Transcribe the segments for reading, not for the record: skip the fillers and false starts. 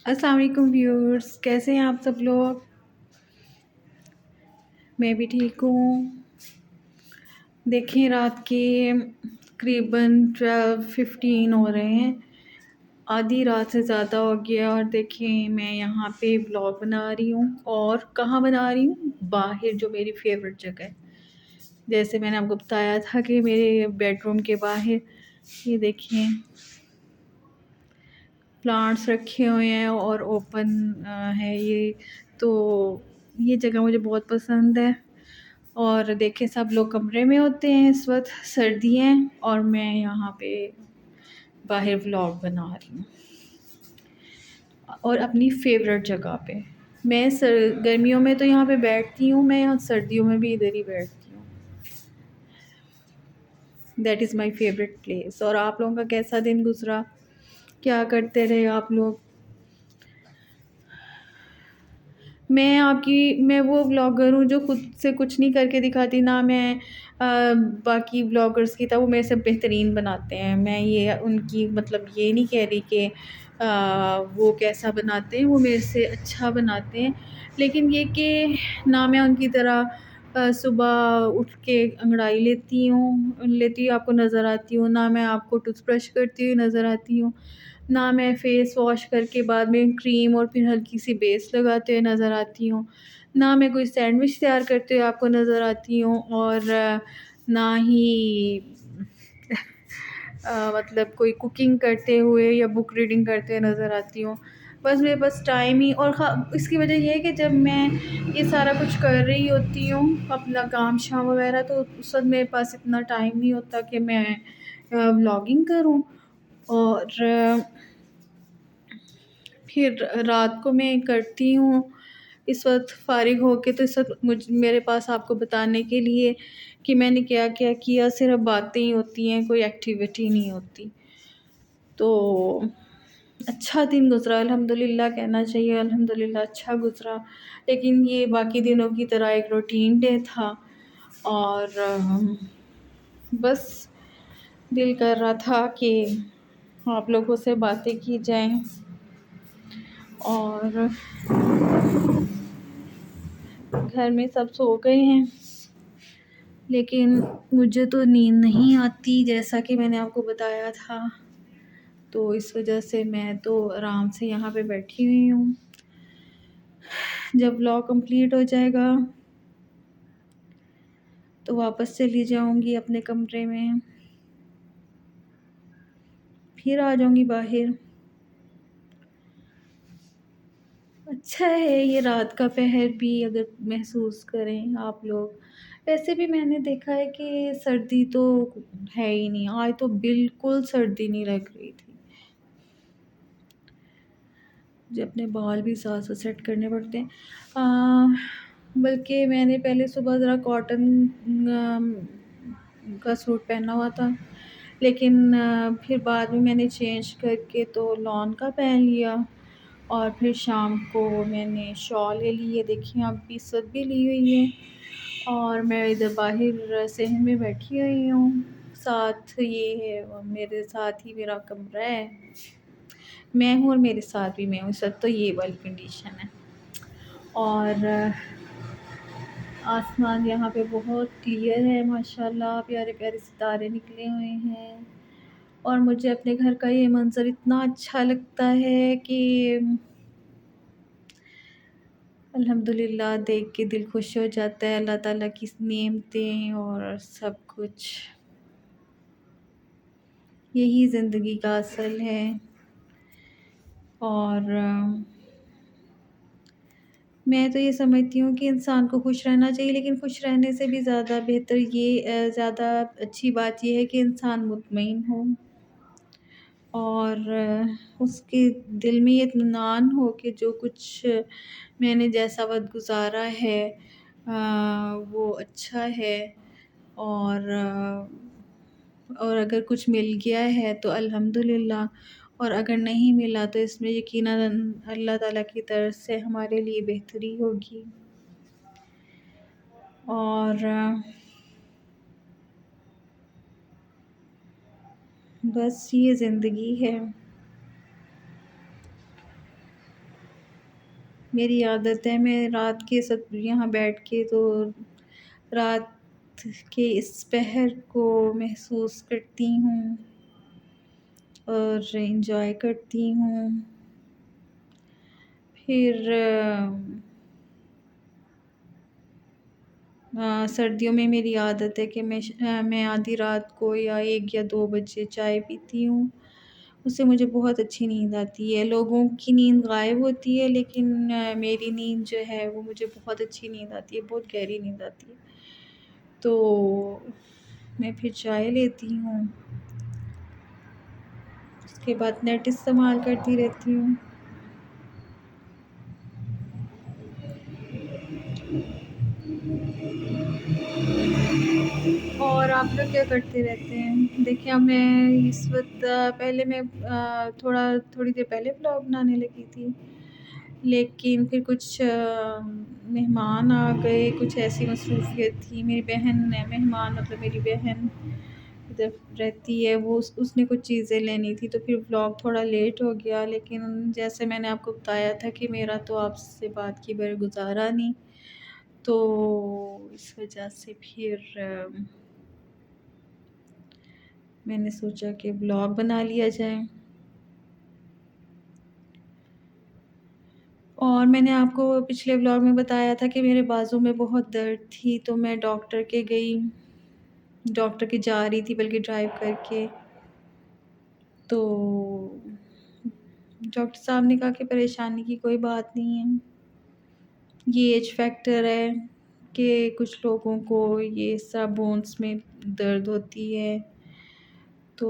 السلام علیکم ویورز، کیسے ہیں آپ سب لوگ؟ میں بھی ٹھیک ہوں۔ دیکھیں رات کے تقریباً 12:15 ہو رہے ہیں، آدھی رات سے زیادہ ہو گیا، اور دیکھیں میں یہاں پہ ولاگ بنا رہی ہوں، اور کہاں بنا رہی ہوں؟ باہر، جو میری فیوریٹ جگہ ہے۔ جیسے میں نے آپ کو بتایا تھا کہ میرے بیڈ روم کے باہر یہ دیکھیں پلانٹس رکھے ہوئے ہیں اور اوپن ہے یہ، تو یہ جگہ مجھے بہت پسند ہے۔ اور دیکھیں سب لوگ کمرے میں ہوتے ہیں، اس وقت سردی ہیں اور میں یہاں پہ باہر ولاگ بنا رہی ہوں، اور اپنی فیوریٹ جگہ پہ۔ میں گرمیوں میں تو یہاں پہ بیٹھتی ہوں، میں یہاں سردیوں میں بھی ادھر ہی بیٹھتی ہوں۔ That is my favourite place. اور آپ لوگوں کا کیسا دن گزرا؟ کیا کرتے رہے آپ لوگ؟ میں وہ بلاگر ہوں جو خود سے کچھ نہیں کر کے دکھاتی، نہ میں باقی بلاگرز کی طرح، وہ میرے سے بہترین بناتے ہیں۔ میں یہ ان کی مطلب یہ نہیں کہہ رہی کہ وہ کیسا بناتے ہیں، وہ میرے سے اچھا بناتے ہیں، لیکن یہ کہ نہ میں ان کی طرح صبح اٹھ کے انگڑائی لیتی آپ کو نظر آتی ہوں، نہ میں آپ کو ٹوتھ برش کرتی ہوئی نظر آتی ہوں، نہ میں فیس واش کر کے بعد میں کریم اور پھر ہلکی سی بیس لگاتے ہوئے نظر آتی ہوں، نہ میں کوئی سینڈوچ تیار کرتے ہوئے آپ کو نظر آتی ہوں، اور نہ ہی مطلب کوئی کوکنگ کرتے ہوئے یا بک ریڈنگ کرتے ہوئے نظر آتی ہوں۔ بس میرے پاس ٹائم ہی، اور اس کی وجہ یہ ہے کہ جب میں یہ سارا کچھ کر رہی ہوتی ہوں اپنا کام شام وغیرہ، تو اس وقت میرے پاس اتنا ٹائم نہیں ہوتا کہ میں ولاگنگ کروں۔ اور پھر رات کو میں کرتی ہوں اس وقت فارغ ہو کے، تو اس وقت میرے پاس آپ کو بتانے کے لیے کہ میں نے کیا کیا کیا صرف باتیں ہی ہوتی ہیں، کوئی ایکٹیویٹی نہیں ہوتی۔ تو اچھا دن گزرا، الحمدللہ کہنا چاہیے، الحمدللہ اچھا گزرا، لیکن یہ باقی دنوں کی طرح ایک روٹین ڈے تھا، اور بس دل کر رہا تھا کہ آپ لوگوں سے باتیں کی جائیں۔ اور گھر میں سب سو گئے ہیں، لیکن مجھے تو نیند نہیں آتی جیسا کہ میں نے آپ کو بتایا تھا، تو اس وجہ سے میں تو آرام سے یہاں پہ بیٹھی ہوئی ہوں۔ جب ولاگ کمپلیٹ ہو جائے گا تو واپس چلی جاؤں گی اپنے کمرے میں، پھر آ جاؤں گی باہر۔ اچھا ہے یہ رات کا پہر بھی اگر محسوس کریں آپ لوگ۔ ویسے بھی میں نے دیکھا ہے کہ سردی تو ہے ہی نہیں، آج تو بالکل سردی نہیں لگ رہی تھی۔ مجھے اپنے بال بھی ساتھ ساتھ سیٹ کرنے پڑتے ہیں، بلکہ میں نے پہلے صبح ذرا کاٹن کا سوٹ پہنا ہوا تھا، لیکن پھر بعد میں نے چینج کر کے تو لان کا پہن لیا، اور پھر شام کو میں نے شال لے لی ہے، دیکھیں آپ بھی سب بھی لی ہوئی ہے، اور میں ادھر باہر صحن میں بیٹھی ہوئی ہوں۔ ساتھ یہ ہے، میرے ساتھ ہی میرا کمرہ ہے، میں ہوں اور میرے ساتھ بھی میں ہوں، اس وقت تو یہ والی کنڈیشن ہے۔ اور آسمان یہاں پہ بہت کلیئر ہے ماشاءاللہ، پیارے پیارے ستارے نکلے ہوئے ہیں، اور مجھے اپنے گھر کا یہ منظر اتنا اچھا لگتا ہے کہ الحمدللہ دیکھ کے دل خوش ہو جاتا ہے۔ اللہ تعالیٰ کی نعمتیں اور سب کچھ، یہی زندگی کا اصل ہے۔ اور میں تو یہ سمجھتی ہوں کہ انسان کو خوش رہنا چاہیے، لیکن خوش رہنے سے بھی زیادہ بہتر زیادہ اچھی بات یہ ہے کہ انسان مطمئن ہو، اور اس کے دل میں یہ اطمینان ہو کہ جو کچھ میں نے جیسا وقت گزارا ہے وہ اچھا ہے، اور اگر کچھ مل گیا ہے تو الحمدللہ، اور اگر نہیں ملا تو اس میں یقیناً اللہ تعالیٰ کی طرف سے ہمارے لیے بہتری ہوگی۔ اور بس یہ زندگی ہے۔ میری عادت ہے میں رات کے یہاں بیٹھ کے تو رات کے اس پہر کو محسوس کرتی ہوں اور انجوائے کرتی ہوں. پھر سردیوں میں میری عادت ہے کہ میں آدھی رات کو یا 1 یا 2 بجے چائے پیتی ہوں. اس سے مجھے بہت اچھی نیند آتی ہے. لوگوں کی نیند غائب ہوتی ہے لیکن میری نیند جو ہے وہ مجھے بہت اچھی نیند آتی ہے، بہت گہری نیند آتی ہے. تو میں پھر چائے لیتی ہوں، اس کے بعد نیٹ استعمال کرتی رہتی ہوں. اور آپ لوگ کیا کرتے رہتے ہیں؟ دیکھیں اب میں اس وقت پہلے میں تھوڑی دیر پہلے بلاگ بنانے لگی تھی، لیکن پھر کچھ مہمان آ گئے، کچھ ایسی مصروفیت تھی. میری بہن ہے مہمان، مطلب میری بہن ادھر رہتی ہے، وہ اس نے کچھ چیزیں لینی تھی، تو پھر بلاگ تھوڑا لیٹ ہو گیا. لیکن جیسے میں نے آپ کو بتایا تھا کہ میرا تو آپ سے بات کی بغیر گزارا نہیں، تو اس وجہ سے پھر میں نے سوچا کہ بلاگ بنا لیا جائے. اور میں نے آپ کو پچھلے بلاگ میں بتایا تھا کہ میرے بازو میں بہت درد تھی، تو میں ڈاکٹر کے گئی، ڈاکٹر کے جا رہی تھی بلکہ ڈرائیو کر کے. تو ڈاکٹر صاحب نے کہا کہ پریشانی کی کوئی بات نہیں ہے، یہ ایج فیکٹر ہے کہ کچھ لوگوں کو یہ سب بونس میں درد ہوتی ہے. تو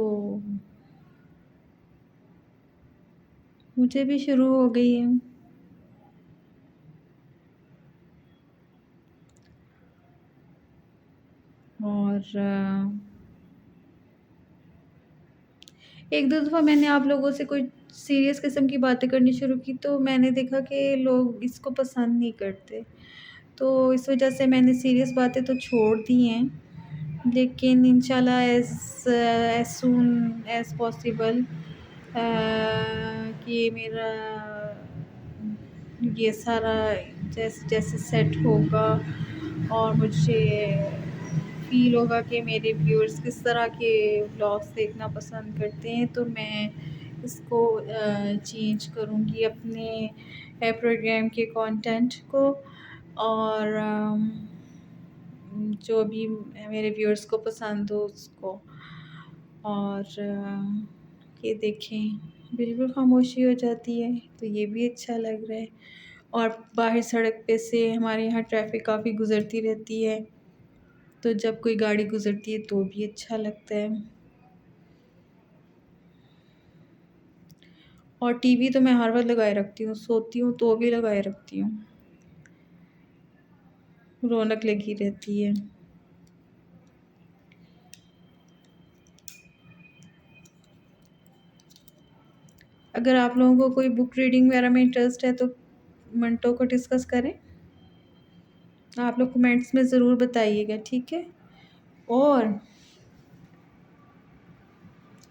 مجھے بھی شروع ہو گئی ہے. اور ایک دو دفعہ میں نے آپ لوگوں سے کوئی سیریس قسم کی باتیں کرنی شروع کی، تو میں نے دیکھا کہ لوگ اس کو پسند نہیں کرتے، تو اس وجہ سے میں نے سیریس باتیں تو چھوڑ دی ہیں. لیکن انشاءاللہ ایز سون ایز پاسبل کہ میرا یہ سارا جیسے سیٹ ہوگا اور مجھے فیل ہوگا کہ میرے ویورز کس طرح کے ولاگس دیکھنا پسند کرتے ہیں، تو میں اس کو چینج کروں گی اپنے پروگرام کے کانٹینٹ کو. اور جو بھی میرے ویورز کو پسند ہو اس کو. اور یہ دیکھیں بالکل خاموشی ہو جاتی ہے، تو یہ بھی اچھا لگ رہا ہے. اور باہر سڑک پہ سے ہمارے یہاں ٹریفک کافی گزرتی رہتی ہے، تو جب کوئی گاڑی گزرتی ہے تو بھی اچھا لگتا ہے. اور ٹی وی تو میں ہر وقت لگائے رکھتی ہوں، سوتی ہوں تو بھی لگائے رکھتی ہوں، رونق لگی رہتی ہے. اگر آپ لوگوں کو کوئی بک ریڈنگ وغیرہ میں انٹرسٹ ہے تو منٹو کو ڈسکس کریں. آپ لوگ کمنٹس میں ضرور بتائیے گا، ٹھیک ہے؟ اور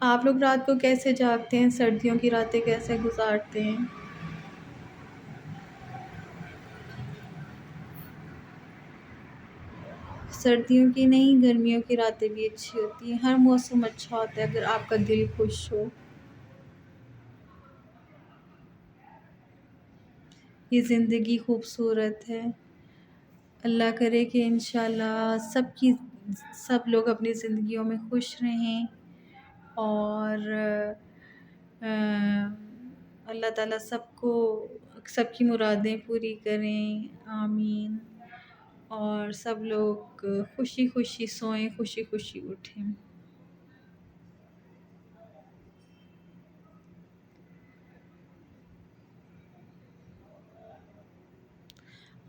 آپ لوگ رات کو کیسے جاگتے ہیں؟ سردیوں کی راتیں کیسے گزارتے ہیں؟ سردیوں کی نہیں، گرمیوں کی راتیں بھی اچھی ہوتی ہیں. ہر موسم اچھا ہوتا ہے اگر آپ کا دل خوش ہو. یہ زندگی خوبصورت ہے. اللہ کرے کہ انشاءاللہ سب لوگ اپنی زندگیوں میں خوش رہیں، اور اللہ تعالیٰ سب کی مرادیں پوری کریں. آمین. اور سب لوگ خوشی خوشی سوئیں، خوشی خوشی اٹھیں.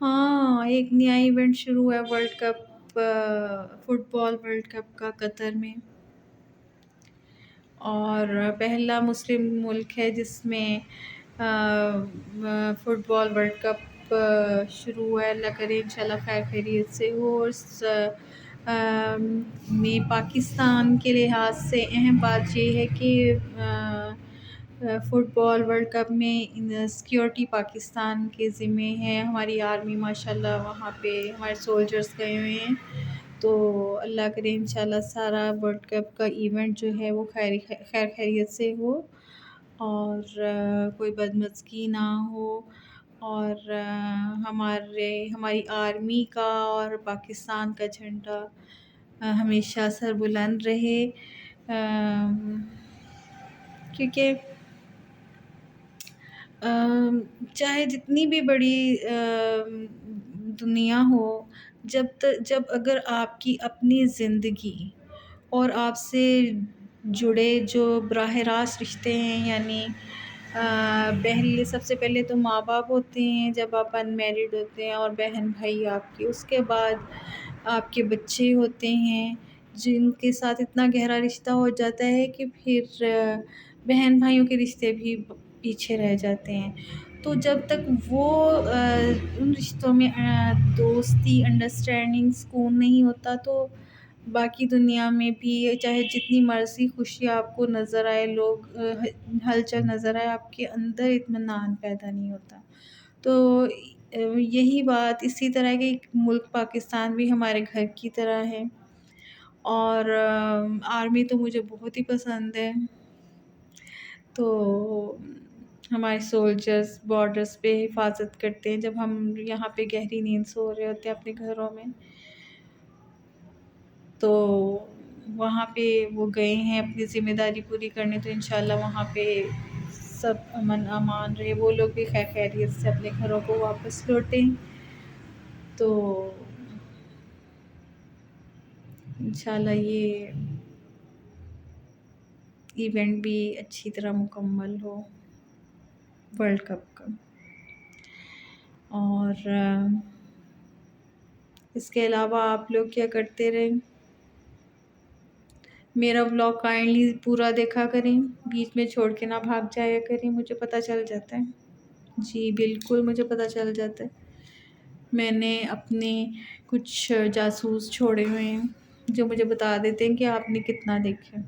ہاں، ایک نیا ایونٹ شروع ہے، ورلڈ کپ، فٹ بال ورلڈ کپ کا قطر میں. اور پہلا مسلم ملک ہے جس میں فٹ بال ورلڈ کپ شروع ہے. اللہ کرے انشاءاللہ خیر خیریت سے ہو. اور اس میں پاکستان کے لحاظ سے اہم بات یہ ہے کہ فٹ بال ورلڈ کپ میں سیکیورٹی پاکستان کے ذمے ہے. ہماری آرمی ماشاء اللہ وہاں پہ ہمارے سولجرس گئے ہوئے ہیں. تو اللہ کرے انشاءاللہ سارا ورلڈ کپ کا ایونٹ جو ہے وہ خیر خیریت سے ہو اور کوئی بدمزگی نہ ہو اور ہماری آرمی کا اور پاکستان کا جھنڈا ہمیشہ سر بلند رہے. کیونکہ چاہے جتنی بھی بڑی دنیا ہو، جب اگر آپ کی اپنی زندگی اور آپ سے جڑے جو براہ راست رشتے ہیں، یعنی سب سے پہلے تو ماں باپ ہوتے ہیں جب آپ ان میرڈ ہوتے ہیں، اور بہن بھائی آپ کے، اس کے بعد آپ کے بچے ہوتے ہیں جن کے ساتھ اتنا گہرا رشتہ ہو جاتا ہے کہ پھر بہن بھائیوں کے رشتے بھی پیچھے رہ جاتے ہیں. تو جب تک وہ ان رشتوں میں دوستی، انڈرسٹینڈنگ، سکون نہیں ہوتا تو باقی دنیا میں بھی چاہے جتنی مرضی خوشی آپ کو نظر آئے، لوگ ہلچل نظر آئے، آپ کے اندر اطمینان پیدا نہیں ہوتا. تو یہی بات اسی طرح کے ملک پاکستان بھی ہمارے گھر کی طرح ہے. اور آرمی تو مجھے بہت ہی پسند ہے. تو ہمارے سولجرز بارڈرز پہ حفاظت کرتے ہیں جب ہم یہاں پہ گہری نیند سو رہے ہوتے ہیں اپنے گھروں میں، تو وہاں پہ وہ گئے ہیں اپنی ذمہ داری پوری کرنے. تو انشاءاللہ وہاں پہ سب امن امان رہے، وہ لوگ بھی خیریت سے اپنے گھروں کو واپس لوٹیں. تو انشاءاللہ یہ ایونٹ بھی اچھی طرح مکمل ہو ورلڈ کپ کا. اور اس کے علاوہ آپ لوگ کیا کرتے رہیں؟ میرا ولاگ کائنڈلی پورا دیکھا کریں، بیچ میں چھوڑ کے نہ بھاگ جایا کریں، مجھے پتہ چل جاتا ہے. جی بالکل مجھے پتہ چل جاتا ہے. میں نے اپنے کچھ جاسوس چھوڑے ہوئے ہیں جو مجھے بتا دیتے ہیں کہ آپ نے کتنا دیکھا.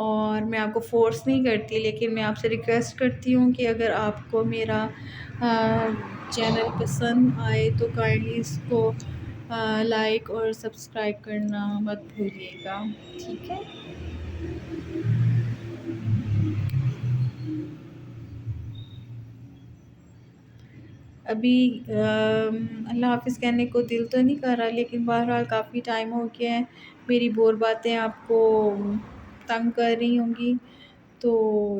اور میں آپ کو فورس نہیں کرتی، لیکن میں آپ سے ریکویسٹ کرتی ہوں کہ اگر آپ کو میرا چینل پسند آئے تو کائنڈلی اس کو لائک اور سبسکرائب کرنا مت بھولیے گا، ٹھیک ہے؟ ابھی اللہ حافظ کہنے کو دل تو نہیں کر رہا، لیکن بہرحال کافی ٹائم ہو گیا ہے. میری بور باتیں آپ کو تنگ کر رہی ہوں گی، تو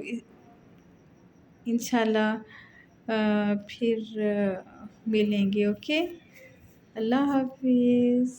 انشاءاللہ پھر ملیں گے. اوکے، اللہ حافظ.